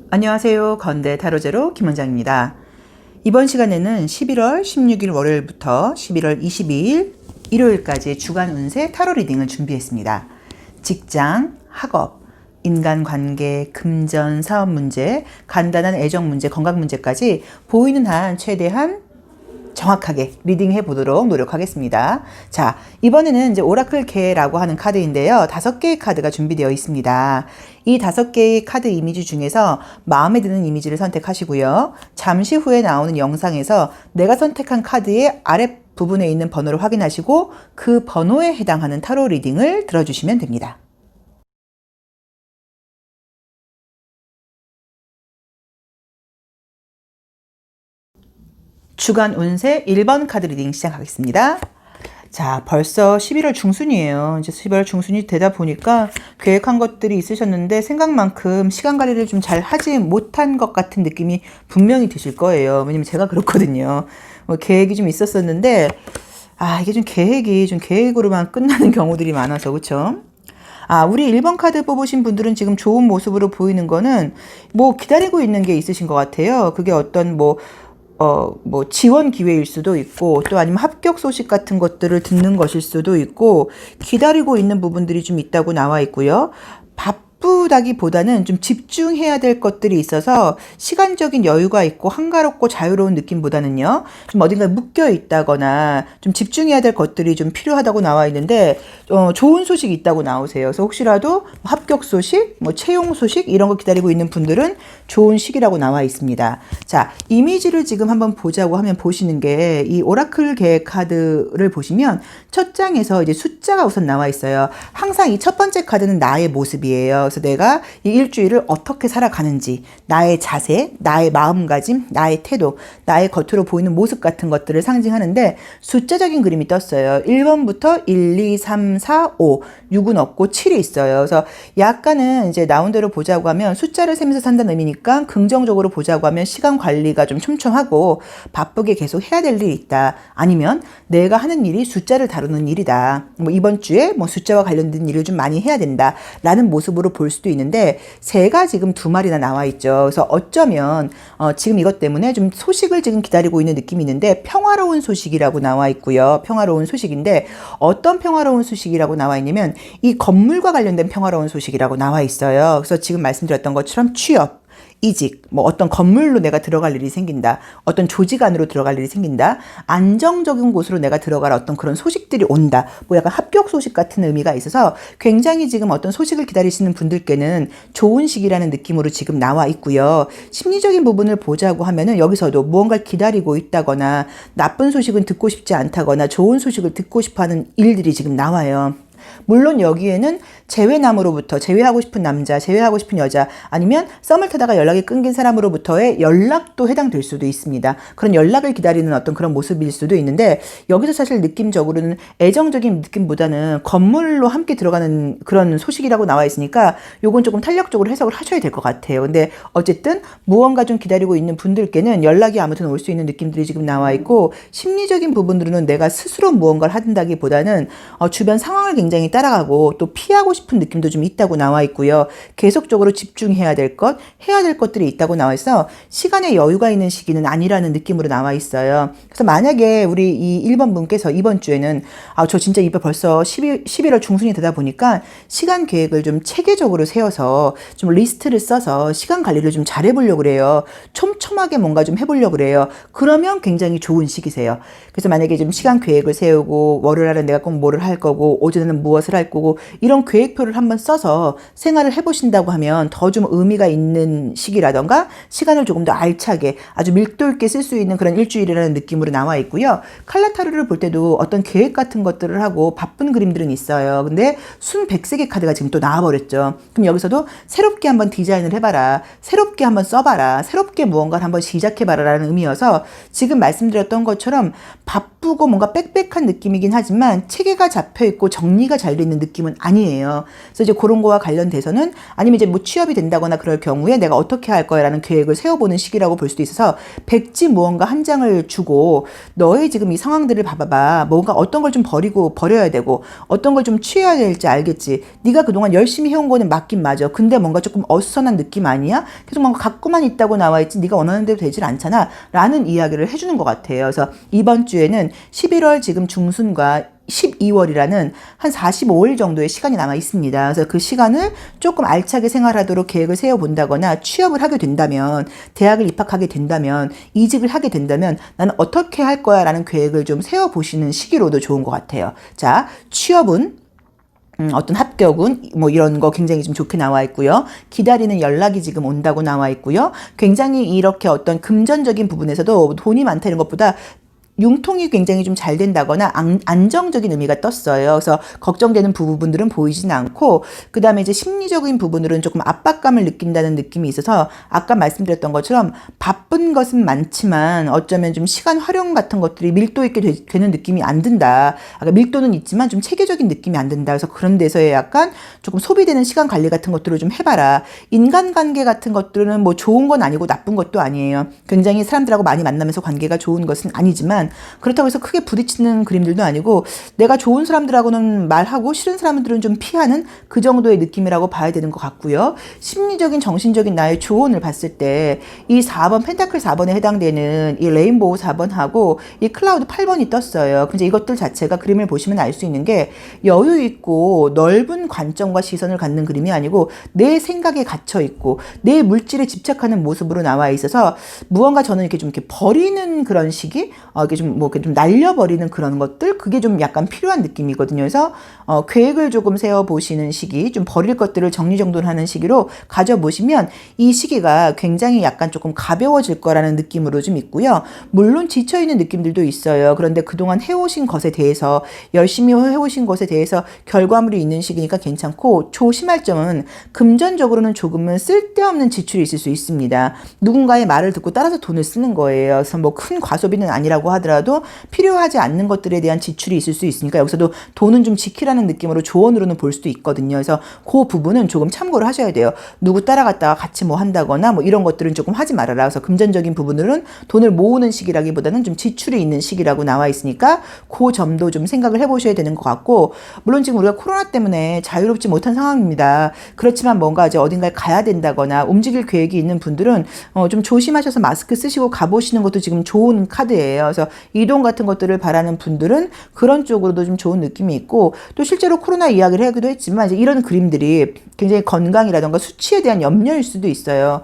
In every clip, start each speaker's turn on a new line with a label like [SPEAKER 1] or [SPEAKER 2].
[SPEAKER 1] 안녕하세요. 건대 타로제로 김원장입니다. 이번 시간에는 11월 16일 월요일부터 11월 22일 일요일까지 주간 운세 타로 리딩을 준비했습니다. 직장, 학업, 인간관계, 금전, 사업 문제, 간단한 애정 문제, 건강 문제까지 보이는 한 최대한 정확하게 리딩해 보도록 노력하겠습니다. 자, 이번에는 이제 오라클 개라고 하는 카드인데요. 5개의 카드가 준비되어 있습니다. 이 5개의 카드 이미지 중에서 마음에 드는 이미지를 선택하시고요. 잠시 후에 나오는 영상에서 내가 선택한 카드의 아래 부분에 있는 번호를 확인하시고 그 번호에 해당하는 타로 리딩을 들어주시면 됩니다. 주간 운세 1번 카드 리딩 시작하겠습니다. 자, 벌써 11월 중순이에요. 이제 11월 중순이 되다 보니까 계획한 것들이 있으셨는데 생각만큼 시간 관리를 좀 잘 하지 못한 것 같은 느낌이 분명히 드실 거예요. 왜냐면 제가 그렇거든요. 계획이 좀 있었었는데, 이게 좀 계획이 좀 계획으로만 끝나는 경우들이 많아서, 그쵸? 우리 1번 카드 뽑으신 분들은 지금 좋은 모습으로 보이는 거는 기다리고 있는 게 있으신 것 같아요. 그게 어떤 지원 기회일 수도 있고, 또 아니면 합격 소식 같은 것들을 듣는 것일 수도 있고, 기다리고 있는 부분들이 좀 있다고 나와 있고요. 바쁘다기보다는 좀 집중해야 될 것들이 있어서 시간적인 여유가 있고 한가롭고 자유로운 느낌보다는요, 좀 어딘가에 묶여 있다거나 좀 집중해야 될 것들이 좀 필요하다고 나와 있는데, 좋은 소식이 있다고 나오세요. 그래서 혹시라도 합격 소식, 채용 소식 이런 거 기다리고 있는 분들은 좋은 시기라고 나와 있습니다. 자, 이미지를 지금 한번 보자고 하면 보시는 게 이 오라클 개 카드를 보시면 첫 장에서 이제 숫자가 우선 나와 있어요. 항상 이 첫 번째 카드는 나의 모습이에요. 그래서 내가 이 일주일을 어떻게 살아가는지, 나의 자세, 나의 마음가짐, 나의 태도, 나의 겉으로 보이는 모습 같은 것들을 상징하는데 숫자적인 그림이 떴어요. 1번부터 1, 2, 3, 4, 5, 6은 없고 7이 있어요. 그래서 약간은 이제 나온 대로 보자고 하면 숫자를 세면서 산다는 의미니까 긍정적으로 보자고 하면 시간 관리가 좀 촘촘하고 바쁘게 계속 해야 될 일이 있다. 아니면 내가 하는 일이 숫자를 다루는 일이다. 이번 주에 숫자와 관련된 일을 좀 많이 해야 된다. 라는 모습으로 볼 수도 있는데 새가 지금 2마리나 나와 있죠. 그래서 어쩌면 지금 이것 때문에 좀 소식을 지금 기다리고 있는 느낌이 있는데 평화로운 소식이라고 나와 있고요. 평화로운 소식인데 어떤 평화로운 소식이라고 나와 있냐면 이 건물과 관련된 평화로운 소식이라고 나와 있어요. 그래서 지금 말씀드렸던 것처럼 취업, 이직, 어떤 건물로 내가 들어갈 일이 생긴다. 어떤 조직 안으로 들어갈 일이 생긴다. 안정적인 곳으로 내가 들어갈 어떤 그런 소식들이 온다. 약간 합격 소식 같은 의미가 있어서 굉장히 지금 어떤 소식을 기다리시는 분들께는 좋은 시기라는 느낌으로 지금 나와 있고요. 심리적인 부분을 보자고 하면은 여기서도 무언가를 기다리고 있다거나 나쁜 소식은 듣고 싶지 않다거나 좋은 소식을 듣고 싶어 하는 일들이 지금 나와요. 물론 여기에는 제외남으로부터 제외하고 싶은 남자, 제외하고 싶은 여자 아니면 썸을 타다가 연락이 끊긴 사람으로부터의 연락도 해당될 수도 있습니다. 그런 연락을 기다리는 어떤 그런 모습일 수도 있는데 여기서 사실 느낌적으로는 애정적인 느낌보다는 건물로 함께 들어가는 그런 소식이라고 나와 있으니까 요건 조금 탄력적으로 해석을 하셔야 될 것 같아요. 근데 어쨌든 무언가 좀 기다리고 있는 분들께는 연락이 아무튼 올 수 있는 느낌들이 지금 나와 있고 심리적인 부분으로는 내가 스스로 무언가를 한다기보다는 주변 상황을 굉장히 따라가고 또 피하고 싶은 느낌도 좀 있다고 나와 있고요. 계속적으로 집중해야 될 것, 해야 될 것들이 있다고 나와 있어 시간에 여유가 있는 시기는 아니라는 느낌으로 나와 있어요. 그래서 만약에 우리 이 1번 분께서 이번 주에는 저 진짜 이번 벌써 11월 중순이 되다 보니까 시간 계획을 좀 체계적으로 세워서 좀 리스트를 써서 시간 관리를 좀 잘 해보려고 그래요. 촘촘하게 뭔가 좀 해보려고 그래요. 그러면 굉장히 좋은 시기세요. 그래서 만약에 좀 시간 계획을 세우고 월요일날은 내가 꼭 뭐를 할 거고 오전에는 무엇을 할 거고 이런 계획표를 한번 써서 생활을 해보신다고 하면 더 좀 의미가 있는 시기라던가 시간을 조금 더 알차게 아주 밀도 있게 쓸 수 있는 그런 일주일이라는 느낌으로 나와 있고요. 칼라타로를 볼 때도 어떤 계획 같은 것들을 하고 바쁜 그림들은 있어요. 근데 순 100색의 카드가 지금 또 나와버렸죠. 그럼 여기서도 새롭게 한번 디자인을 해봐라. 새롭게 한번 써봐라. 새롭게 무언가를 한번 시작해봐라 라는 의미여서 지금 말씀드렸던 것처럼 바쁘고 뭔가 빽빽한 느낌이긴 하지만 체계가 잡혀있고 정리가 준비가 잘 돼 있는 느낌은 아니에요. 그래서 이제 그런 거와 관련돼서는 아니면 이제 뭐 취업이 된다거나 그럴 경우에 내가 어떻게 할 거야라는 계획을 세워보는 시기라고 볼 수도 있어서 백지 무언가 한 장을 주고 너의 지금 이 상황들을 봐봐봐. 뭔가 어떤 걸 좀 버려야 되고 어떤 걸 좀 취해야 될지 알겠지. 네가 그동안 열심히 해온 거는 맞긴 맞아. 근데 뭔가 조금 어수선한 느낌 아니야? 계속 뭔가 갖고만 있다고 나와 있지 네가 원하는 대로 되질 않잖아 라는 이야기를 해주는 것 같아요. 그래서 이번 주에는 11월 지금 중순과 12월이라는 한 45일 정도의 시간이 남아 있습니다. 그래서 그 시간을 조금 알차게 생활하도록 계획을 세워본다거나 취업을 하게 된다면, 대학을 입학하게 된다면, 이직을 하게 된다면 나는 어떻게 할 거야 라는 계획을 좀 세워보시는 시기로도 좋은 것 같아요. 자, 취업은 어떤 합격은 뭐 이런 거 굉장히 좀 좋게 나와 있고요. 기다리는 연락이 지금 온다고 나와 있고요. 굉장히 이렇게 어떤 금전적인 부분에서도 돈이 많다 이런 것보다 융통이 굉장히 좀 잘 된다거나 안정적인 의미가 떴어요. 그래서 걱정되는 부분들은 보이진 않고 그 다음에 이제 심리적인 부분으로는 조금 압박감을 느낀다는 느낌이 있어서 아까 말씀드렸던 것처럼 바쁜 것은 많지만 어쩌면 좀 시간 활용 같은 것들이 밀도 있게 되는 느낌이 안 든다. 아까 밀도는 있지만 좀 체계적인 느낌이 안 든다. 그래서 그런 데서의 약간 조금 소비되는 시간 관리 같은 것들을 좀 해봐라. 인간관계 같은 것들은 뭐 좋은 건 아니고 나쁜 것도 아니에요. 굉장히 사람들하고 많이 만나면서 관계가 좋은 것은 아니지만 그렇다고 해서 크게 부딪히는 그림들도 아니고 내가 좋은 사람들하고는 말하고 싫은 사람들은 좀 피하는 그 정도의 느낌이라고 봐야 되는 것 같고요. 심리적인 정신적인 나의 조언을 봤을 때 이 4번 펜타클 4번에 해당되는 이 레인보우 4번하고 이 클라우드 8번이 떴어요. 근데 이것들 자체가 그림을 보시면 알 수 있는 게 여유 있고 넓은 관점과 시선을 갖는 그림이 아니고 내 생각에 갇혀 있고 내 물질에 집착하는 모습으로 나와 있어서 무언가 저는 이렇게 좀 이렇게 버리는 그런 시기 이게 좀 뭐 좀 날려버리는 그런 것들 그게 좀 약간 필요한 느낌이거든요. 그래서 계획을 조금 세워보시는 시기, 좀 버릴 것들을 정리정돈하는 시기로 가져보시면 이 시기가 굉장히 약간 조금 가벼워질 거라는 느낌으로 좀 있고요. 물론 지쳐있는 느낌들도 있어요. 그런데 그동안 해오신 것에 대해서 열심히 해오신 것에 대해서 결과물이 있는 시기니까 괜찮고 조심할 점은 금전적으로는 조금은 쓸데없는 지출이 있을 수 있습니다. 누군가의 말을 듣고 따라서 돈을 쓰는 거예요. 그래서 뭐 큰 과소비는 아니라고 하더라도 필요하지 않는 것들에 대한 지출이 있을 수 있으니까 여기서도 돈은 좀 지키라는 느낌으로 조언으로는 볼 수도 있거든요. 그래서 그 부분은 조금 참고를 하셔야 돼요. 누구 따라갔다가 같이 뭐 한다거나 뭐 이런 것들은 조금 하지 말아라. 그래서 금전적인 부분으로는 돈을 모으는 시기라기보다는 좀 지출이 있는 시기라고 나와 있으니까 그 점도 좀 생각을 해보셔야 되는 것 같고 물론 지금 우리가 코로나 때문에 자유롭지 못한 상황입니다. 그렇지만 뭔가 이제 어딘가에 가야 된다거나 움직일 계획이 있는 분들은 좀 조심하셔서 마스크 쓰시고 가보시는 것도 지금 좋은 카드예요. 그래서 이동 같은 것들을 바라는 분들은 그런 쪽으로도 좀 좋은 느낌이 있고 또 실제로 코로나 이야기를 하기도 했지만 이제 이런 그림들이 굉장히 건강이라던가 수치에 대한 염려일 수도 있어요.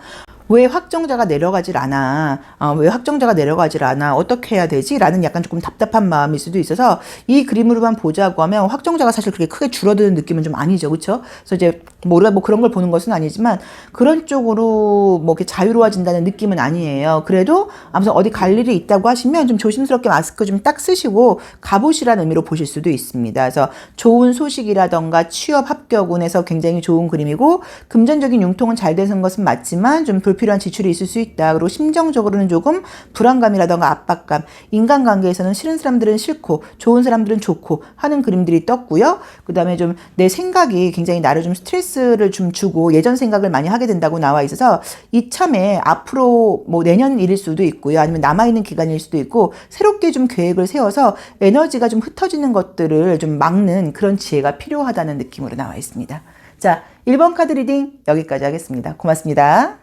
[SPEAKER 1] 왜 확정자가 내려가질 않아? 왜 확정자가 내려가질 않아? 어떻게 해야 되지? 라는 약간 조금 답답한 마음일 수도 있어서 이 그림으로만 보자고 하면 확정자가 사실 그렇게 크게 줄어드는 느낌은 좀 아니죠. 그렇죠? 그래서 이제 우리가 뭐 그런 걸 보는 것은 아니지만 그런 쪽으로 뭐 이렇게 자유로워진다는 느낌은 아니에요. 그래도 아무튼 어디 갈 일이 있다고 하시면 좀 조심스럽게 마스크 좀 딱 쓰시고 가보시라는 의미로 보실 수도 있습니다. 그래서 좋은 소식이라던가 취업 합격운에서 굉장히 좋은 그림이고 금전적인 융통은 잘 되는 것은 맞지만 좀 불필요한 지출이 있을 수 있다. 그리고 심정적으로는 조금 불안감이라던가 압박감, 인간관계에서는 싫은 사람들은 싫고 좋은 사람들은 좋고 하는 그림들이 떴고요. 그 다음에 좀 내 생각이 굉장히 나를 좀 스트레스를 좀 주고 예전 생각을 많이 하게 된다고 나와 있어서 이참에 앞으로 뭐 내년 일일 수도 있고요. 아니면 남아있는 기간일 수도 있고 새롭게 좀 계획을 세워서 에너지가 좀 흩어지는 것들을 좀 막는 그런 지혜가 필요하다는 느낌으로 나와 있습니다. 자, 1번 카드 리딩 여기까지 하겠습니다. 고맙습니다.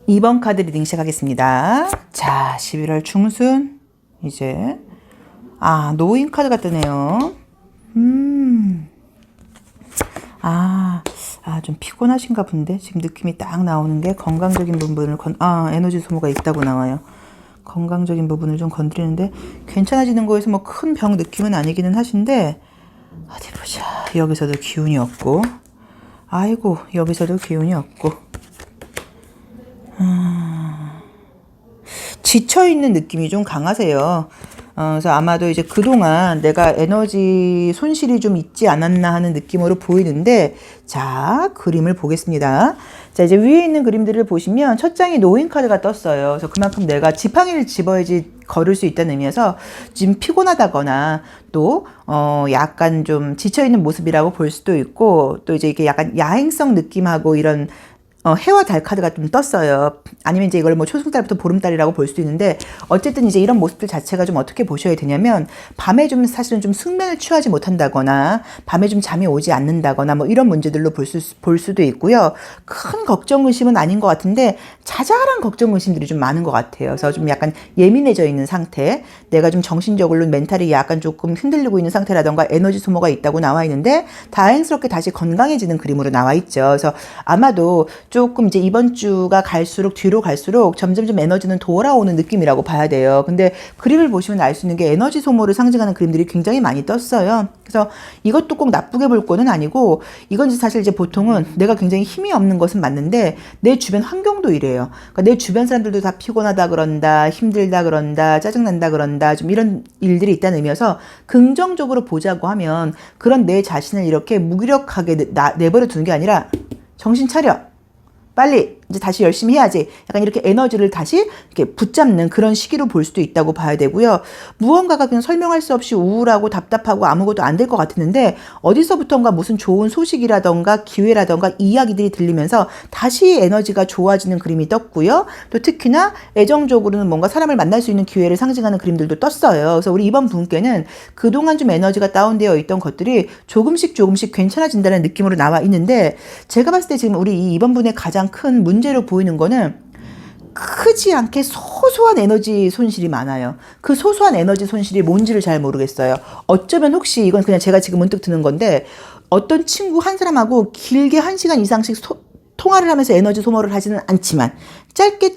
[SPEAKER 1] 2번 카드 리딩 시작하겠습니다. 자, 11월 중순 이제 노인 카드가 뜨네요. 좀 피곤하신가 본데 지금 느낌이 딱 나오는 게 건강적인 부분을 에너지 소모가 있다고 나와요. 건강적인 부분을 좀 건드리는데 괜찮아지는 거에서 뭐 큰 병 느낌은 아니기는 하신데 어디 보자. 여기서도 기운이 없고 아이고 여기서도 기운이 없고 지쳐있는 느낌이 좀 강하세요. 그래서 아마도 이제 그동안 내가 에너지 손실이 좀 있지 않았나 하는 느낌으로 보이는데, 자, 그림을 보겠습니다. 자, 이제 위에 있는 그림들을 보시면 첫 장이 노인 카드가 떴어요. 그래서 그만큼 내가 지팡이를 집어야지 걸을 수 있다는 의미여서 지금 피곤하다거나 또 약간 좀 지쳐있는 모습이라고 볼 수도 있고, 또 이제 이게 약간 야행성 느낌하고 이런 해와 달 카드가 좀 떴어요. 아니면 이제 이걸 뭐 초승달부터 보름달이라고 볼 수도 있는데, 어쨌든 이제 이런 모습들 자체가 좀 어떻게 보셔야 되냐면, 밤에 좀 사실은 좀 숙면을 취하지 못한다거나, 밤에 좀 잠이 오지 않는다거나, 뭐 이런 문제들로 볼 수도 있고요. 큰 걱정 의심은 아닌 것 같은데, 자잘한 걱정 의심들이 좀 많은 것 같아요. 그래서 좀 약간 예민해져 있는 상태, 내가 좀 정신적으로 멘탈이 약간 조금 흔들리고 있는 상태라던가 에너지 소모가 있다고 나와 있는데, 다행스럽게 다시 건강해지는 그림으로 나와 있죠. 그래서 아마도 조금 이제 이번 주가 갈수록 뒤로 갈수록 점점 좀 에너지는 돌아오는 느낌이라고 봐야 돼요. 근데 그림을 보시면 알 수 있는 게 에너지 소모를 상징하는 그림들이 굉장히 많이 떴어요. 그래서 이것도 꼭 나쁘게 볼 거는 아니고, 이건 사실 이제 보통은 내가 굉장히 힘이 없는 것은 맞는데 내 주변 환경도 이래요. 그러니까 내 주변 사람들도 다 피곤하다 그런다, 힘들다 그런다, 짜증난다 그런다, 좀 이런 일들이 있다는 의미여서 긍정적으로 보자고 하면 그런 내 자신을 이렇게 무기력하게 내버려 두는 게 아니라 정신 차려. 빨리 이제 다시 열심히 해야지. 약간 이렇게 에너지를 다시 이렇게 붙잡는 그런 시기로 볼 수도 있다고 봐야 되고요. 무언가가 그냥 설명할 수 없이 우울하고 답답하고 아무것도 안 될 것 같았는데 어디서부턴가 무슨 좋은 소식이라던가 기회라던가 이야기들이 들리면서 다시 에너지가 좋아지는 그림이 떴고요. 또 특히나 애정적으로는 뭔가 사람을 만날 수 있는 기회를 상징하는 그림들도 떴어요. 그래서 우리 이번 분께는 그동안 좀 에너지가 다운되어 있던 것들이 조금씩 괜찮아진다는 느낌으로 나와 있는데, 제가 봤을 때 지금 우리 이번 분의 가장 큰 문제로 보이는 거는 크지 않게 소소한 에너지 손실이 많아요. 그 소소한 에너지 손실이 뭔지를 잘 모르겠어요. 어쩌면 혹시 이건 그냥 제가 지금 문득 드는 건데, 어떤 친구 한 사람하고 길게 1시간 이상씩 통화를 하면서 에너지 소모를 하지는 않지만 짧게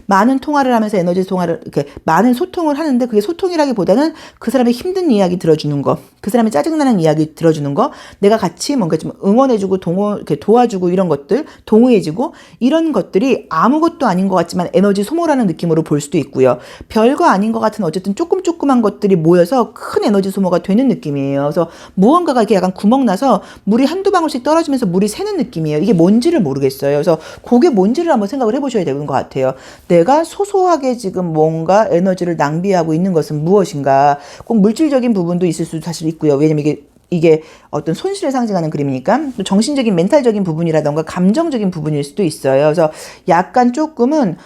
[SPEAKER 1] 많은 통화를 하면서 에너지 소모를, 이렇게 많은 소통을 하는데, 그게 소통이라기보다는 그 사람의 힘든 이야기 들어주는 거, 그 사람의 짜증나는 이야기 들어주는 거, 내가 같이 뭔가 좀 응원해주고 이렇게 도와주고 이런 것들, 동의해주고 이런 것들이 아무것도 아닌 것 같지만 에너지 소모라는 느낌으로 볼 수도 있고요. 별거 아닌 것 같은 어쨌든 조그만 것들이 모여서 큰 에너지 소모가 되는 느낌이에요. 그래서 무언가가 이렇게 약간 구멍 나서 물이 한두 방울씩 떨어지면서 물이 새는 느낌이에요. 이게 뭔지를 모르겠어요. 그래서 그게 뭔지를 한번 생각을 해보셔야 되는 것 같아요. 내가 소소하게 지금 뭔가 에너지를 낭비하고 있는 것은 무엇인가. 꼭 물질적인 부분도 있을 수도 사실 있고요. 왜냐면 이게 어떤 손실을 상징하는 그림이니까 또 정신적인 멘탈적인 부분이라던가 감정적인 부분일 수도 있어요. 그래서 약간 조금은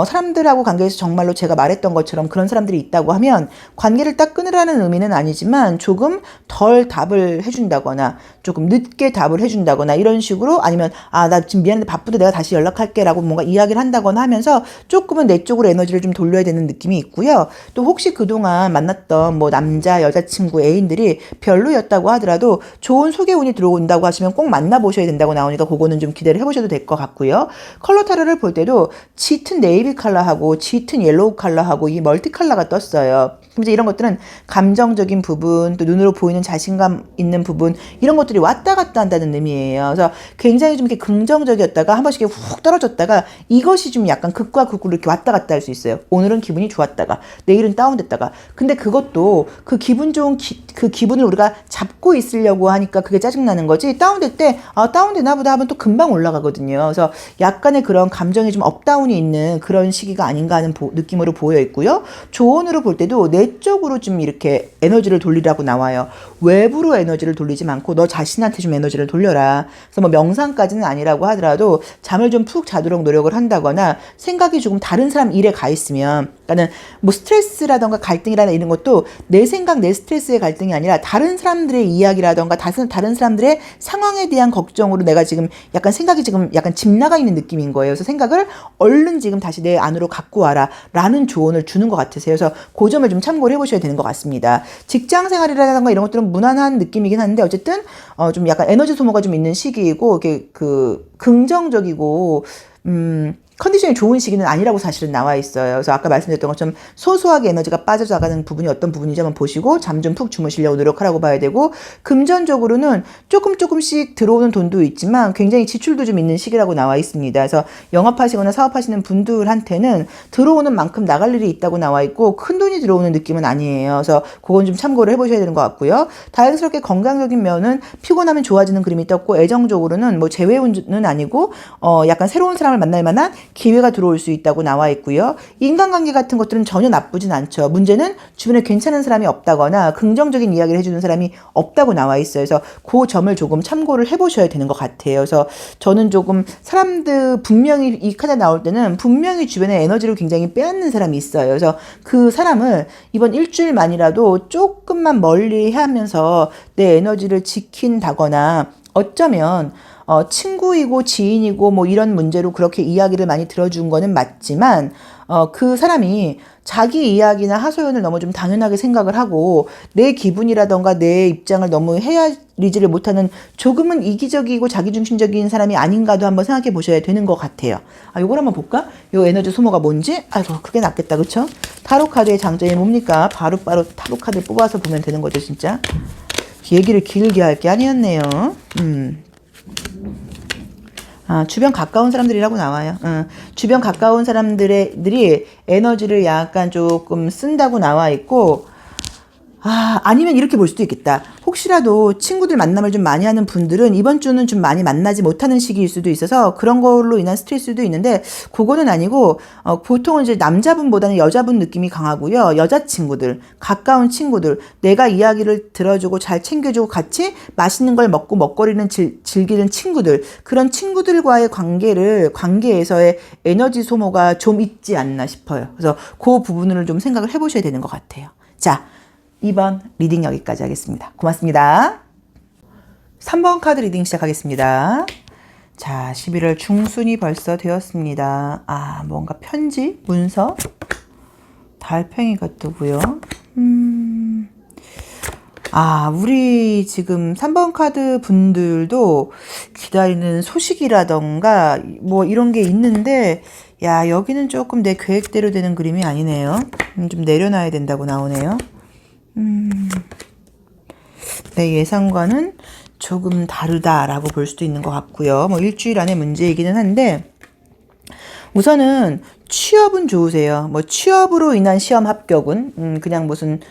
[SPEAKER 1] 사람들하고 관계에서 정말로 제가 말했던 것처럼 그런 사람들이 있다고 하면 관계를 딱 끊으라는 의미는 아니지만 조금 덜 답을 해준다거나 조금 늦게 답을 해준다거나 이런 식으로, 아니면 나 지금 미안한데 바쁘다 내가 다시 연락할게 라고 뭔가 이야기를 한다거나 하면서 조금은 내 쪽으로 에너지를 좀 돌려야 되는 느낌이 있고요. 또 혹시 그동안 만났던 뭐 남자, 여자친구, 애인들이 별로였다고 하더라도 좋은 소개운이 들어온다고 하시면 꼭 만나보셔야 된다고 나오니까 그거는 좀 기대를 해보셔도 될 것 같고요. 컬러 타로를 볼 때도 짙은 네이비 컬러하고 짙은 옐로우 컬러하고 이 멀티 컬러가 떴어요. 그래서 이런 것들은 감정적인 부분, 또 눈으로 보이는 자신감 있는 부분, 이런 것들이 왔다 갔다 한다는 의미예요. 그래서 굉장히 좀 이렇게 긍정적이었다가 한 번씩 훅 떨어졌다가 이것이 좀 약간 극과 극으로 이렇게 왔다 갔다 할 수 있어요. 오늘은 기분이 좋았다가 내일은 다운됐다가. 근데 그것도 그 기분 좋은 그 기분을 우리가 잡고 있으려고 하니까 그게 짜증나는 거지, 다운될 때 다운되나 보다 하면 또 금방 올라가거든요. 그래서 약간의 그런 감정이 좀 업다운이 있는 그런 시기가 아닌가 하는 느낌으로 보여 있고요. 조언으로 볼 때도 내적으로 좀 이렇게 에너지를 돌리라고 나와요. 외부로 에너지를 돌리지 않고 너 자신한테 좀 에너지를 돌려라. 그래서 뭐 명상까지는 아니라고 하더라도 잠을 좀 푹 자도록 노력을 한다거나, 생각이 조금 다른 사람 일에 가 있으면, 그러니까는 뭐 스트레스라던가 갈등이라는 이런 것도 내 생각, 내 스트레스의 갈등이 아니라 다른 사람들의 이야기라던가 다른 사람들의 상황에 대한 걱정으로 내가 지금 약간 생각이 지금 약간 집 나가 있는 느낌인 거예요. 그래서 생각을 얼른 지금 다시 내 안으로 갖고 와라 라는 조언을 주는 것 같으세요. 그래서 그 점을 좀 참고를 해보셔야 되는 것 같습니다. 직장 생활이라던가 이런 것들은 무난한 느낌이긴 한데, 어쨌든 좀 약간 에너지 소모가 좀 있는 시기이고, 이게 긍정적이고 컨디션이 좋은 시기는 아니라고 사실은 나와 있어요. 그래서 아까 말씀드렸던 것처럼 소소하게 에너지가 빠져나가는 부분이 어떤 부분인지 한번 보시고 잠 좀 푹 주무시려고 노력하라고 봐야 되고, 금전적으로는 조금씩 들어오는 돈도 있지만 굉장히 지출도 좀 있는 시기라고 나와 있습니다. 그래서 영업하시거나 사업하시는 분들한테는 들어오는 만큼 나갈 일이 있다고 나와 있고 큰 돈이 들어오는 느낌은 아니에요. 그래서 그건 좀 참고를 해보셔야 되는 것 같고요. 다행스럽게 건강적인 면은 피곤하면 좋아지는 그림이 떴고, 애정적으로는 뭐 재회운은 아니고 약간 새로운 사람을 만날 만한 기회가 들어올 수 있다고 나와 있고요. 인간관계 같은 것들은 전혀 나쁘진 않죠. 문제는 주변에 괜찮은 사람이 없다거나 긍정적인 이야기를 해주는 사람이 없다고 나와 있어요. 그래서 그 점을 조금 참고를 해보셔야 되는 것 같아요. 그래서 저는 조금 사람들 분명히 이 카드 나올 때는 분명히 주변에 에너지를 굉장히 빼앗는 사람이 있어요. 그래서 그 사람을 이번 일주일만이라도 조금만 멀리 하면서 내 에너지를 지킨다거나, 어쩌면 친구이고 지인이고 뭐 이런 문제로 그렇게 이야기를 많이 들어준 거는 맞지만, 그 사람이 자기 이야기나 하소연을 너무 좀 당연하게 생각을 하고 내 기분이라던가 내 입장을 너무 헤아리지를 못하는 조금은 이기적이고 자기중심적인 사람이 아닌가도 한번 생각해 보셔야 되는 것 같아요. 요걸 한번 볼까? 요 에너지 소모가 뭔지? 아이고, 그게 낫겠다, 그쵸? 타로 카드의 장점이 뭡니까? 바로바로 타로 카드를 뽑아서 보면 되는 거죠, 진짜. 얘기를 길게 할 게 아니었네요. 주변 가까운 사람들이라고 나와요. 주변 가까운 사람들이 에너지를 약간 조금 쓴다고 나와 있고, 아니면 이렇게 볼 수도 있겠다. 혹시라도 친구들 만남을 좀 많이 하는 분들은 이번 주는 좀 많이 만나지 못하는 시기일 수도 있어서 그런 걸로 인한 스트레스도 있는데, 그거는 아니고 보통은 이제 남자분보다는 여자분 느낌이 강하고요. 여자친구들, 가까운 친구들, 내가 이야기를 들어주고 잘 챙겨주고 같이 맛있는 걸 먹고 먹거리는 즐기는 친구들, 그런 친구들과의 관계에서의 에너지 소모가 좀 있지 않나 싶어요. 그래서 그 부분을 좀 생각을 해보셔야 되는 것 같아요. 자, 2번 리딩 여기까지 하겠습니다. 고맙습니다. 3번 카드 리딩 시작하겠습니다. 자, 11월 중순이 벌써 되었습니다. 뭔가 편지, 문서, 달팽이가 뜨고요. 우리 지금 3번 카드 분들도 기다리는 소식이라던가 뭐 이런 게 있는데, 여기는 조금 내 계획대로 되는 그림이 아니네요. 좀 내려놔야 된다고 나오네요. 내 예상과는 조금 다르다라고 볼 수도 있는 것 같고요. 뭐 일주일 안의 문제이기는 한데, 우선은 취업은 좋으세요. 뭐 취업으로 인한 시험 합격은 그냥 무슨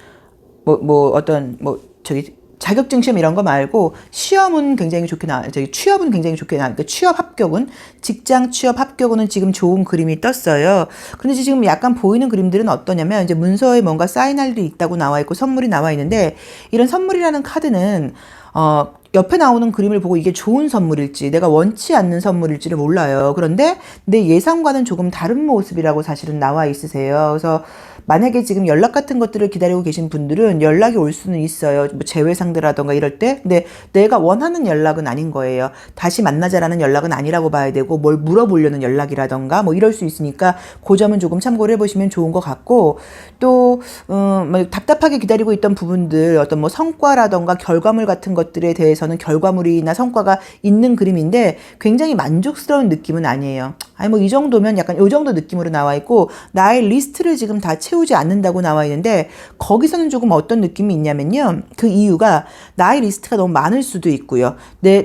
[SPEAKER 1] 자격증 시험 이런 거 말고 시험은 굉장히 좋게 취업은 굉장히 좋게 그러니까 취업 합격은, 직장 취업 합격은 지금 좋은 그림이 떴어요. 근데 지금 약간 보이는 그림들은 어떠냐면, 이제 문서에 뭔가 사인할 일이 있다고 나와 있고 선물이 나와 있는데, 이런 선물이라는 카드는 옆에 나오는 그림을 보고 이게 좋은 선물일지 내가 원치 않는 선물일지를 몰라요. 그런데 내 예상과는 조금 다른 모습이라고 사실은 나와 있으세요. 그래서 만약에 지금 연락 같은 것들을 기다리고 계신 분들은 연락이 올 수는 있어요. 뭐 재회 상대라던가 이럴 때. 근데 내가 원하는 연락은 아닌 거예요. 다시 만나자라는 연락은 아니라고 봐야 되고, 뭘 물어보려는 연락이라던가 뭐 이럴 수 있으니까 그 점은 조금 참고를 해보시면 좋은 것 같고, 또 답답하게 기다리고 있던 부분들, 어떤 뭐 성과라던가 결과물 같은 것들에 대해서는 결과물이나 성과가 있는 그림인데 굉장히 만족스러운 느낌은 아니에요. 뭐 이 정도면 약간 이 정도 느낌으로 나와 있고, 나의 리스트를 지금 다 채우지 않는다고 나와 있는데, 거기서는 조금 어떤 느낌이 있냐면요, 그 이유가 나의 리스트가 너무 많을 수도 있고요,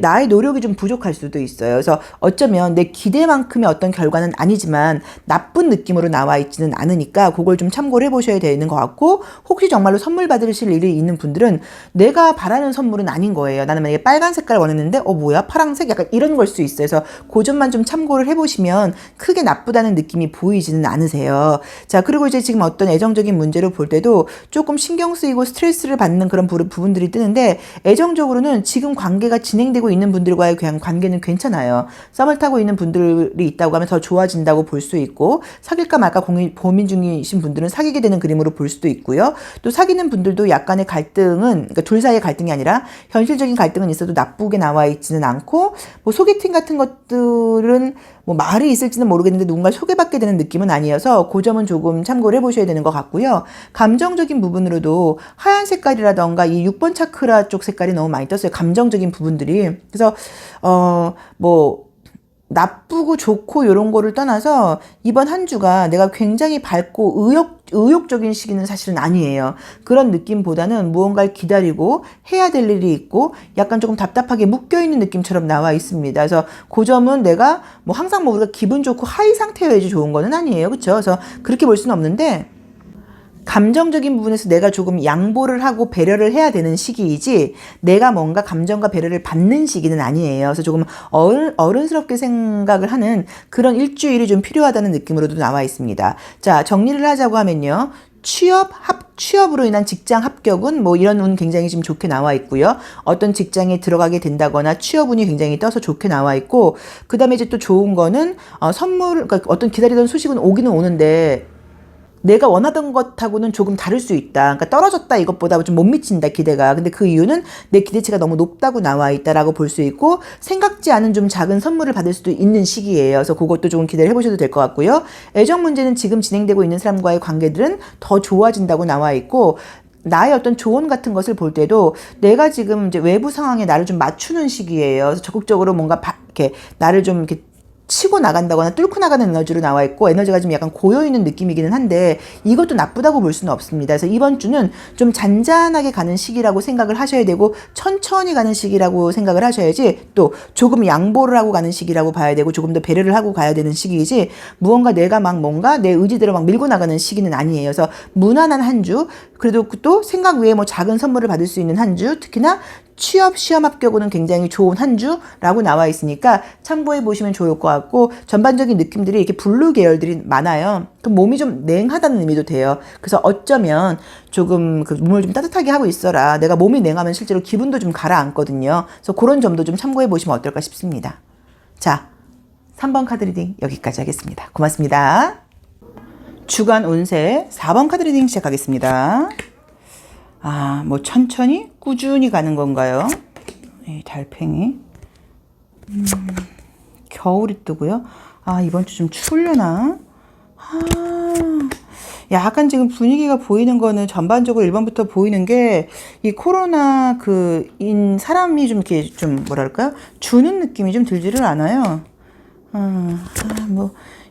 [SPEAKER 1] 나의 노력이 좀 부족할 수도 있어요. 그래서 어쩌면 내 기대만큼의 어떤 결과는 아니지만 나쁜 느낌으로 나와 있지는 않으니까 그걸 좀 참고를 해보셔야 되는 것 같고, 혹시 정말로 선물 받으실 일이 있는 분들은 내가 바라는 선물은 아닌 거예요. 나는 만약에 빨간 색깔 원했는데 뭐야 파랑색, 약간 이런 걸 수 있어요. 그래서 그 점만 좀 참고를 해보시면 크게 나쁘다는 느낌이 보이지는 않으세요. 자, 그리고 이제 지금 어떤 애정적인 문제로 볼 때도 조금 신경 쓰이고 스트레스를 받는 그런 부분들이 뜨는데, 애정적으로는 지금 관계가 진행되고 있는 분들과의 관계는 괜찮아요. 썸을 타고 있는 분들이 있다고 하면 더 좋아진다고 볼 수 있고, 사귈까 말까 고민 중이신 분들은 사귀게 되는 그림으로 볼 수도 있고요. 또 사귀는 분들도 약간의 갈등은, 그러니까 둘 사이의 갈등이 아니라 현실적인 갈등은 있어도 나쁘게 나와 있지는 않고, 뭐 소개팅 같은 것들은 뭐 말이 있을지는 모르겠는데 누군가 소개받게 되는 느낌은 아니어서 그 점은 조금 참고를 해보셔야 되는 것 같고요. 감정적인 부분으로도 하얀 색깔이라던가 이 6번 차크라 쪽 색깔이 너무 많이 떴어요. 감정적인 부분들이. 그래서 나쁘고 좋고 이런 거를 떠나서 이번 한 주가 내가 굉장히 밝고 의욕적인 시기는 사실은 아니에요. 그런 느낌보다는 무언가를 기다리고 해야 될 일이 있고 약간 조금 답답하게 묶여있는 느낌처럼 나와 있습니다. 그래서 그 점은 내가 뭐 항상 뭐 우리가 기분 좋고 하이 상태여야지 좋은 거는 아니에요. 그렇죠? 그래서 그렇게 볼 수는 없는데 감정적인 부분에서 내가 조금 양보를 하고 배려를 해야 되는 시기이지 내가 뭔가 감정과 배려를 받는 시기는 아니에요. 그래서 조금 어른스럽게 생각을 하는 그런 일주일이 좀 필요하다는 느낌으로도 나와 있습니다. 자, 정리를 하자고 하면요. 취업으로 인한 직장 합격은 뭐 이런 운 굉장히 지금 좋게 나와 있고요. 어떤 직장에 들어가게 된다거나 취업운이 굉장히 떠서 좋게 나와 있고, 그 다음에 이제 또 좋은 거는 선물, 그러니까 어떤 기다리던 소식은 오기는 오는데 내가 원하던 것하고는 조금 다를 수 있다. 그러니까 떨어졌다 이것보다 좀 못 미친다 기대가. 근데 그 이유는 내 기대치가 너무 높다고 나와 있다라고 볼 수 있고 생각지 않은 좀 작은 선물을 받을 수도 있는 시기예요. 그래서 그것도 조금 기대를 해보셔도 될 것 같고요. 애정 문제는 지금 진행되고 있는 사람과의 관계들은 더 좋아진다고 나와 있고 나의 어떤 조언 같은 것을 볼 때도 내가 지금 이제 외부 상황에 나를 좀 맞추는 시기예요. 그래서 적극적으로 뭔가 이렇게 나를 좀 이렇게 치고 나간다거나 뚫고 나가는 에너지로 나와 있고 에너지가 좀 약간 고여있는 느낌이기는 한데 이것도 나쁘다고 볼 수는 없습니다. 그래서 이번 주는 좀 잔잔하게 가는 시기라고 생각을 하셔야 되고 천천히 가는 시기라고 생각을 하셔야지 또 조금 양보를 하고 가는 시기라고 봐야 되고 조금 더 배려를 하고 가야 되는 시기이지 무언가 내가 막 뭔가 내 의지대로 막 밀고 나가는 시기는 아니에요. 그래서 무난한 한 주 그래도 또 생각 외에 뭐 작은 선물을 받을 수 있는 한 주 특히나 취업 시험 합격은 굉장히 좋은 한 주라고 나와 있으니까 참고해 보시면 좋을 것 같고 전반적인 느낌들이 이렇게 블루 계열들이 많아요. 그럼 몸이 좀 냉하다는 의미도 돼요. 그래서 어쩌면 조금 그 몸을 좀 따뜻하게 하고 있어라. 내가 몸이 냉하면 실제로 기분도 좀 가라앉거든요. 그래서 그런 점도 좀 참고해 보시면 어떨까 싶습니다. 자, 3번 카드 리딩 여기까지 하겠습니다. 고맙습니다. 주간 운세 4번 카드 리딩 시작하겠습니다. 뭐 천천히 꾸준히 가는 건가요? 네, 달팽이. 겨울이 뜨고요. 이번 주 좀 추우려나? 약간 지금 분위기가 보이는 거는 전반적으로 1번부터 보이는 게 이 코로나 사람이 좀 이렇게 좀 뭐랄까요? 주는 느낌이 좀 들지를 않아요.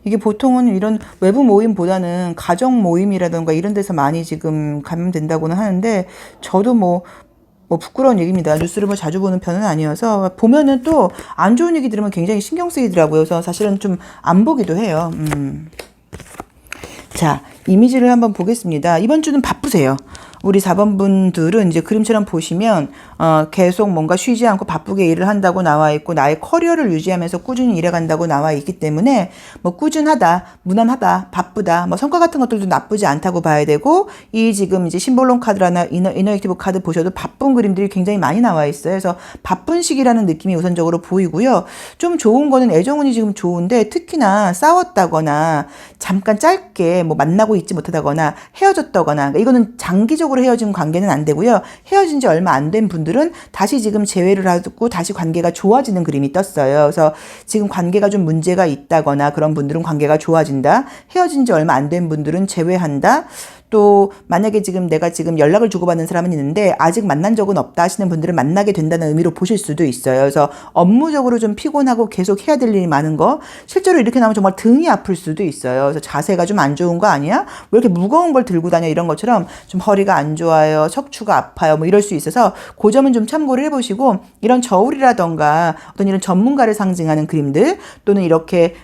[SPEAKER 1] 이게 보통은 이런 외부 모임보다는 가정 모임이라던가 이런 데서 많이 지금 감염된다고는 하는데 저도 뭐 부끄러운 얘기입니다. 뉴스를 뭐 자주 보는 편은 아니어서 보면은 또 안 좋은 얘기 들으면 굉장히 신경 쓰이더라고요. 그래서 사실은 좀 안 보기도 해요. 자, 이미지를 한번 보겠습니다. 이번 주는 바쁘세요. 우리 4번 분들은 이제 그림처럼 보시면 계속 뭔가 쉬지 않고 바쁘게 일을 한다고 나와 있고 나의 커리어를 유지하면서 꾸준히 일해간다고 나와 있기 때문에 뭐 꾸준하다, 무난하다, 바쁘다, 뭐 성과 같은 것들도 나쁘지 않다고 봐야 되고 이 지금 이제 심볼론 카드라나 이너액티브 카드 보셔도 바쁜 그림들이 굉장히 많이 나와 있어요. 그래서 바쁜 시기라는 느낌이 우선적으로 보이고요. 좀 좋은 거는 애정운이 지금 좋은데 특히나 싸웠다거나 잠깐 짧게 뭐 만나고 있지 못하다거나 헤어졌다거나 그러니까 이거는 장기적으로 헤어진 관계는 안 되고요. 헤어진 지 얼마 안 된 분들은 다시 지금 재회를 하고 다시 관계가 좋아지는 그림이 떴어요. 그래서 지금 관계가 좀 문제가 있다거나 그런 분들은 관계가 좋아진다. 헤어진 지 얼마 안 된 분들은 재회한다. 또 만약에 지금 내가 지금 연락을 주고받는 사람은 있는데 아직 만난 적은 없다 하시는 분들은 만나게 된다는 의미로 보실 수도 있어요. 그래서 업무적으로 좀 피곤하고 계속 해야 될 일이 많은 거 실제로 이렇게 나오면 정말 등이 아플 수도 있어요. 그래서 자세가 좀 안 좋은 거 아니야? 왜 이렇게 무거운 걸 들고 다녀? 이런 것처럼 좀 허리가 안 좋아요. 척추가 아파요. 뭐 이럴 수 있어서 그 점은 좀 참고를 해보시고 이런 저울이라던가 어떤 이런 전문가를 상징하는 그림들 또는 이렇게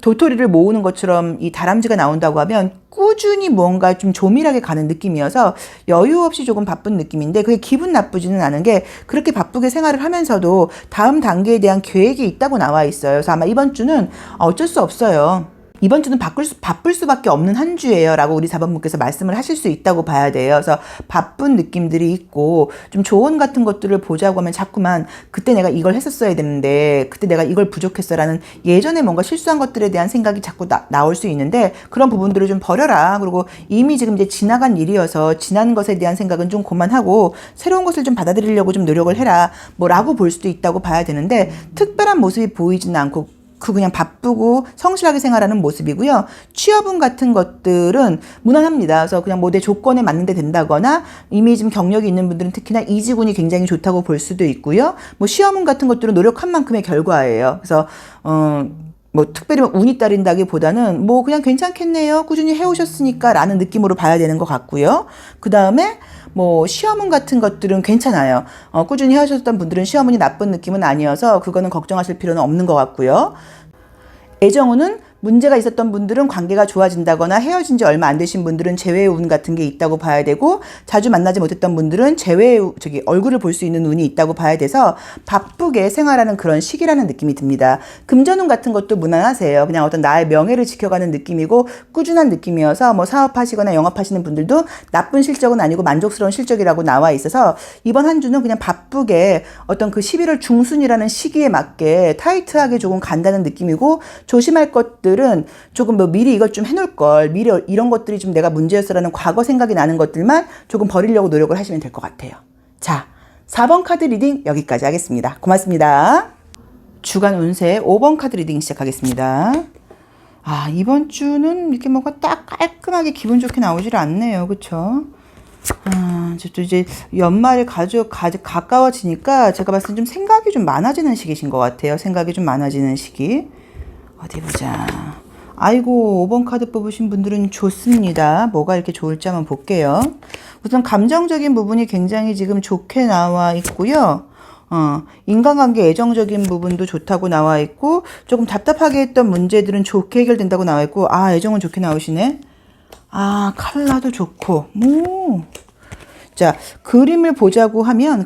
[SPEAKER 1] 도토리를 모으는 것처럼 이 다람쥐가 나온다고 하면 꾸준히 뭔가 좀 조밀하게 가는 느낌이어서 여유 없이 조금 바쁜 느낌인데 그게 기분 나쁘지는 않은 게 그렇게 바쁘게 생활을 하면서도 다음 단계에 대한 계획이 있다고 나와 있어요. 그래서 아마 이번 주는 어쩔 수 없어요. 이번 주는 바쁠 수밖에 없는 한 주예요 라고 우리 4번분께서 말씀을 하실 수 있다고 봐야 돼요. 그래서 바쁜 느낌들이 있고 좀 조언 같은 것들을 보자고 하면 자꾸만 그때 내가 이걸 했었어야 되는데 그때 내가 이걸 부족했어 라는 예전에 뭔가 실수한 것들에 대한 생각이 자꾸 나올 수 있는데 그런 부분들을 좀 버려라. 그리고 이미 지금 이제 지나간 일이어서 지난 것에 대한 생각은 좀 그만하고 새로운 것을 좀 받아들이려고 좀 노력을 해라. 라고 볼 수도 있다고 봐야 되는데 특별한 모습이 보이지는 않고 그냥 바쁘고 성실하게 생활하는 모습이고요. 취업운 같은 것들은 무난합니다. 그래서 그냥 뭐 내 조건에 맞는데 된다거나 이미 좀 경력이 있는 분들은 특히나 이직운이 굉장히 좋다고 볼 수도 있고요. 뭐 시험운 같은 것들은 노력한 만큼의 결과예요. 그래서 뭐 특별히 운이 따른다기보다는 뭐 그냥 괜찮겠네요. 꾸준히 해오셨으니까 라는 느낌으로 봐야 되는 것 같고요. 그 다음에 뭐 시험운 같은 것들은 괜찮아요. 꾸준히 하셨던 분들은 시험운이 나쁜 느낌은 아니어서 그거는 걱정하실 필요는 없는 것 같고요. 애정운은 문제가 있었던 분들은 관계가 좋아진다거나 헤어진 지 얼마 안 되신 분들은 재회의 운 같은 게 있다고 봐야 되고, 자주 만나지 못했던 분들은 재회의 얼굴을 볼 수 있는 운이 있다고 봐야 돼서 바쁘게 생활하는 그런 시기라는 느낌이 듭니다. 금전운 같은 것도 무난하세요. 그냥 어떤 나의 명예를 지켜가는 느낌이고 꾸준한 느낌이어서 뭐 사업하시거나 영업하시는 분들도 나쁜 실적은 아니고 만족스러운 실적이라고 나와 있어서 이번 한 주는 그냥 바쁘게 어떤 그 11월 중순이라는 시기에 맞게 타이트하게 조금 간다는 느낌이고, 조심할 것들은 조금 뭐 미리 이것 좀 해놓을 걸, 미리 이런 것들이 좀 내가 문제였어라는 과거 생각이 나는 것들만 조금 버리려고 노력을 하시면 될 것 같아요. 자, 4번 카드 리딩 여기까지 하겠습니다. 고맙습니다. 주간 운세 5번 카드 리딩 시작하겠습니다. 이번 주는 이렇게 뭐가 딱 깔끔하게 기분 좋게 나오질 않네요. 그쵸? 또 이제 연말에 가까워지니까 제가 봤을 때 좀 생각이 좀 많아지는 시기신 것 같아요. 생각이 좀 많아지는 시기. 어디 보자. 아이고, 5번 카드 뽑으신 분들은 좋습니다. 뭐가 이렇게 좋을지 한번 볼게요. 우선 감정적인 부분이 굉장히 지금 좋게 나와 있고요. 인간관계 애정적인 부분도 좋다고 나와 있고, 조금 답답하게 했던 문제들은 좋게 해결된다고 나와 있고, 애정은 좋게 나오시네. 칼라도 좋고, 자, 그림을 보자고 하면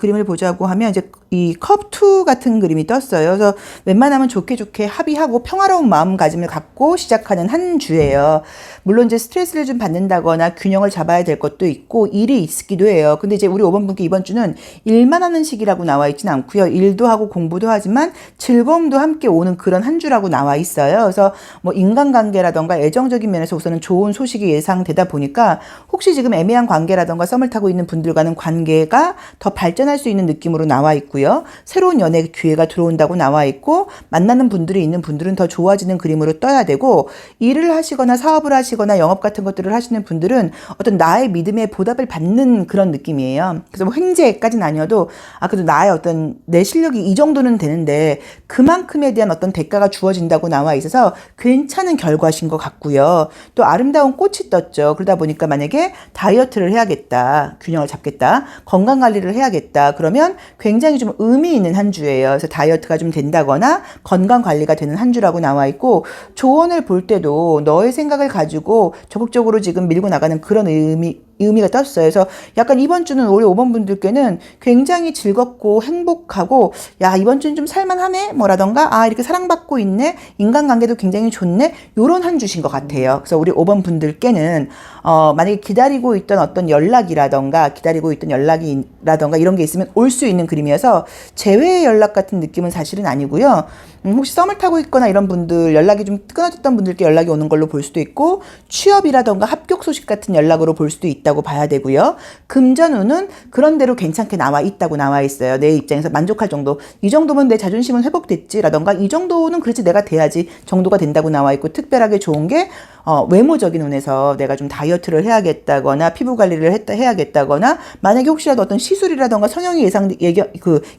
[SPEAKER 1] 이제 이 컵2 같은 그림이 떴어요. 그래서 웬만하면 좋게 합의하고 평화로운 마음가짐을 갖고 시작하는 한 주예요. 물론 이제 스트레스를 좀 받는다거나 균형을 잡아야 될 것도 있고 일이 있기도 해요. 근데 이제 우리 5번 분께 이번 주는 일만 하는 시기라고 나와 있진 않고요. 일도 하고 공부도 하지만 즐거움도 함께 오는 그런 한 주라고 나와 있어요. 그래서 뭐 인간관계라던가 애정적인 면에서 우선은 좋은 소식이 예상되다 보니까 혹시 지금 애매한 관계라던가 썸을 타고 있는 분들과는 관계가 더 발전할 수 있는 느낌으로 나와 있고요. 새로운 연애 기회가 들어온다고 나와 있고, 만나는 분들이 있는 분들은 더 좋아지는 그림으로 떠야 되고, 일을 하시거나 사업을 하시거나 영업 같은 것들을 하시는 분들은 어떤 나의 믿음에 보답을 받는 그런 느낌이에요. 그래서 뭐 횡재까지는 아니어도 그래도 나의 어떤 내 실력이 이 정도는 되는데 그만큼에 대한 어떤 대가가 주어진다고 나와 있어서 괜찮은 결과신 것 같고요. 또 아름다운 꽃이 떴죠. 그러다 보니까 만약에 다이어트를 해야겠다, 균형을 잡겠다, 건강관리를 해야겠다, 그러면 굉장히 좀 의미 있는 한 주예요. 그래서 다이어트가 좀 된다거나 건강관리가 되는 한 주라고 나와 있고, 조언을 볼 때도 너의 생각을 가지고 적극적으로 지금 밀고 나가는 그런 의미가 떴어요. 그래서 약간 이번 주는 우리 5번 분들께는 굉장히 즐겁고 행복하고, 이번 주는 좀 살만하네 뭐라던가, 이렇게 사랑받고 있네, 인간관계도 굉장히 좋네, 요런 한 주신 것 같아요. 그래서 우리 5번 분들께는 만약에 기다리고 있던 어떤 연락이라던가 이런 게 있으면 올 수 있는 그림이어서 재회의 연락 같은 느낌은 사실은 아니고요. 혹시 썸을 타고 있거나 이런 분들, 연락이 좀 끊어졌던 분들께 연락이 오는 걸로 볼 수도 있고, 취업이라던가 합격 소식 같은 연락으로 볼 수도 있다고 봐야 되고요. 금전운은 그런대로 괜찮게 나와 있다고 나와 있어요. 내 입장에서 만족할 정도, 이 정도면 내 자존심은 회복됐지라던가 이 정도는 그렇지 내가 돼야지 정도가 된다고 나와 있고, 특별하게 좋은 게 외모적인 운에서 내가 좀 다이어트를 해야겠다거나 피부 관리를 해야겠다거나, 만약에 혹시라도 어떤 시술이라던가 성형이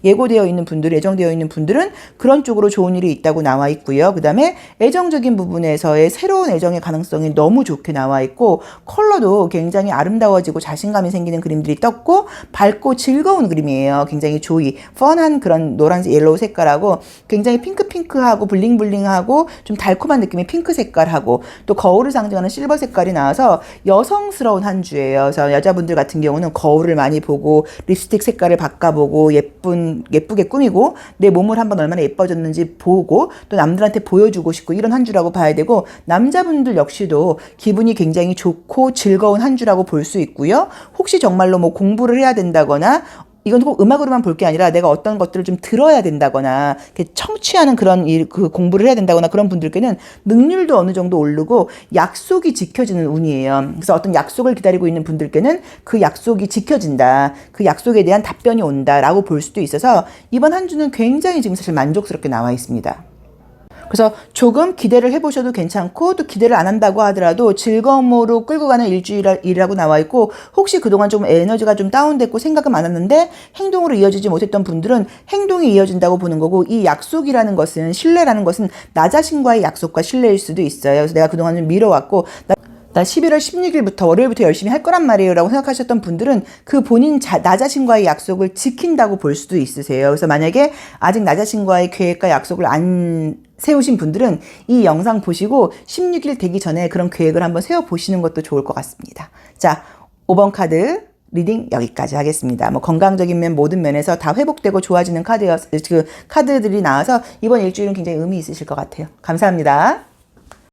[SPEAKER 1] 예고되어 있는 분들, 예정되어 있는 분들은 그런 쪽으로 좋은 일이 있다고 나와 있고요. 그 다음에 애정적인 부분에서의 새로운 애정의 가능성이 너무 좋게 나와 있고, 컬러도 굉장히 아름다워지고 자신감이 생기는 그림들이 떴고, 밝고 즐거운 그림이에요. 굉장히 펀한 그런 노란색, 옐로우 색깔하고 굉장히 핑크하고 블링블링하고 좀 달콤한 느낌의 핑크 색깔하고, 또 거울을 상징하는 실버 색깔이 나와서 여성스러운 한 주예요. 그래서 여자분들 같은 경우는 거울을 많이 보고 립스틱 색깔을 바꿔보고 예쁘게 꾸미고 내 몸을 한번 얼마나 예뻐졌는지 보고 또 남들한테 보여주고 싶고, 이런 한 주라고 봐야 되고, 남자분들 역시도 기분이 굉장히 좋고 즐거운 한 주라고 볼 수 있고요. 혹시 정말로 뭐 공부를 해야 된다거나, 이건 꼭 음악으로만 볼 게 아니라 내가 어떤 것들을 좀 들어야 된다거나 청취하는 그런 그 공부를 해야 된다거나, 그런 분들께는 능률도 어느 정도 오르고 약속이 지켜지는 운이에요. 그래서 어떤 약속을 기다리고 있는 분들께는 그 약속이 지켜진다, 그 약속에 대한 답변이 온다라고 볼 수도 있어서 이번 한 주는 굉장히 지금 사실 만족스럽게 나와 있습니다. 그래서 조금 기대를 해보셔도 괜찮고, 또 기대를 안 한다고 하더라도 즐거움으로 끌고 가는 일주일이라고 나와 있고, 혹시 그동안 좀 에너지가 좀 다운됐고 생각은 많았는데 행동으로 이어지지 못했던 분들은 행동이 이어진다고 보는 거고, 이 약속이라는 것은, 신뢰라는 것은 나 자신과의 약속과 신뢰일 수도 있어요. 그래서 내가 그동안 좀 미뤄왔고, 나 11월 16일부터 월요일부터 열심히 할 거란 말이에요 라고 생각하셨던 분들은 그 본인 나 자신과의 약속을 지킨다고 볼 수도 있으세요. 그래서 만약에 아직 나 자신과의 계획과 약속을 안 세우신 분들은 이 영상 보시고 16일 되기 전에 그런 계획을 한번 세워보시는 것도 좋을 것 같습니다. 자, 5번 카드 리딩 여기까지 하겠습니다. 뭐 건강적인 면 모든 면에서 다 회복되고 좋아지는 카드들이 나와서 이번 일주일은 굉장히 의미 있으실 것 같아요. 감사합니다.